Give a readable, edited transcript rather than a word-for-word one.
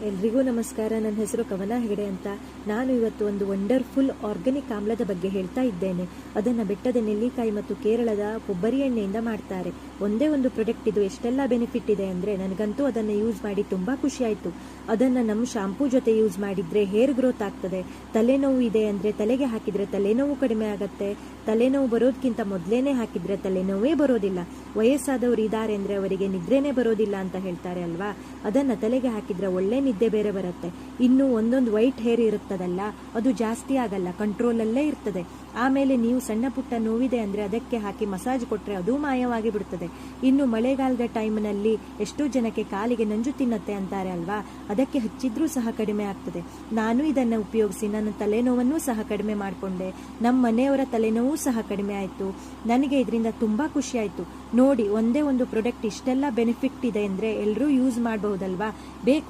ಎಲ್ರಿಗೂ ನಮಸ್ಕಾರ. ನನ್ನ ಹೆಸರು ಕವನ ಹೆಗಡೆ ಅಂತ. ನಾನು ಇವತ್ತು ಒಂದು ವಂಡರ್ಫುಲ್ ಆರ್ಗ್ಯಾನಿಕ್ ಆಮ್ಲದ ಬಗ್ಗೆ ಹೇಳ್ತಾ ಇದ್ದೇನೆ. ಅದನ್ನು ಬೆಟ್ಟದ ನೆಲ್ಲಿಕಾಯಿ ಮತ್ತು ಕೇರಳದ ಕೊಬ್ಬರಿ ಎಣ್ಣೆಯಿಂದ ಮಾಡ್ತಾರೆ. ಒಂದೇ ಒಂದು ಪ್ರಾಡಕ್ಟ್ ಇದು ಎಷ್ಟೆಲ್ಲ ಬೆನಿಫಿಟ್ ಇದೆ ಅಂದರೆ, ನನಗಂತೂ ಅದನ್ನು ಯೂಸ್ ಮಾಡಿ ತುಂಬ ಖುಷಿ ಆಯಿತು. ಅದನ್ನು ನಮ್ಮ ಶಾಂಪೂ ಜೊತೆ ಯೂಸ್ ಮಾಡಿದರೆ ಹೇರ್ ಗ್ರೋತ್ ಆಗ್ತದೆ. ತಲೆನೋವು ಇದೆ ಅಂದರೆ ತಲೆಗೆ ಹಾಕಿದರೆ ತಲೆನೋವು ಕಡಿಮೆ ಆಗುತ್ತೆ. ತಲೆನೋವು ಬರೋದಕ್ಕಿಂತ ಮೊದಲೇನೆ ಹಾಕಿದರೆ ತಲೆನೋವೇ ಬರೋದಿಲ್ಲ. ವಯಸ್ಸಾದವರು ಇದ್ದಾರೆ ಅಂದರೆ ಅವರಿಗೆ ನಿದ್ರೆನೇ ಬರೋದಿಲ್ಲ ಅಂತ ಹೇಳ್ತಾರೆ ಅಲ್ವಾ. ಅದನ್ನು ತಲೆಗೆ ಹಾಕಿದರೆ ಒಳ್ಳೆ ನಿದ್ದೆ ಬೇರೆ ಬರುತ್ತೆ. ಇನ್ನು ಒಂದೊಂದು ವೈಟ್ ಹೇರ್ ಇರುತ್ತದಲ್ಲ, ಅದು ಜಾಸ್ತಿ ಆಗಲ್ಲ, ಕಂಟ್ರೋಲಲ್ಲೇ ಇರ್ತದೆ. ಆಮೇಲೆ ನೀವು ಸಣ್ಣ ಪುಟ್ಟ ನೋವಿದೆ ಅಂದರೆ ಅದಕ್ಕೆ ಹಾಕಿ ಮಸಾಜ್ ಕೊಟ್ಟರೆ ಅದು ಮಾಯವಾಗಿ ಬಿಡುತ್ತದೆ. ಇನ್ನು ಮಳೆಗಾಲದ ಟೈಮ್ನಲ್ಲಿ ಎಷ್ಟೋ ಜನಕ್ಕೆ ಕಾಲಿಗೆ ನಂಜು ತಿನ್ನತ್ತೆ ಅಂತಾರೆ ಅಲ್ವಾ, ಅದಕ್ಕೆ ಹಚ್ಚಿದ್ರೂ ಸಹ ಕಡಿಮೆ ಆಗ್ತದೆ. ನಾನು ಇದನ್ನು ಉಪಯೋಗಿಸಿ ನನ್ನ ತಲೆನೋವನ್ನು ಸಹ ಕಡಿಮೆ ಮಾಡಿಕೊಂಡೆ. ನಮ್ಮ ಮನೆಯವರ ತಲೆನೋವು ಸಹ ಕಡಿಮೆ ಆಯಿತು. ನನಗೆ ಇದರಿಂದ ತುಂಬ ಖುಷಿ ಆಯಿತು. ನೋಡಿ, ಒಂದೇ ಒಂದು ಪ್ರಾಡಕ್ಟ್ ಇಷ್ಟೆಲ್ಲ ಬೆನಿಫಿಟ್ ಇದೆ ಅಂದರೆ ಎಲ್ಲರೂ ಯೂಸ್ ಮಾಡಬಹುದಲ್ವಾ. ಬೇಕು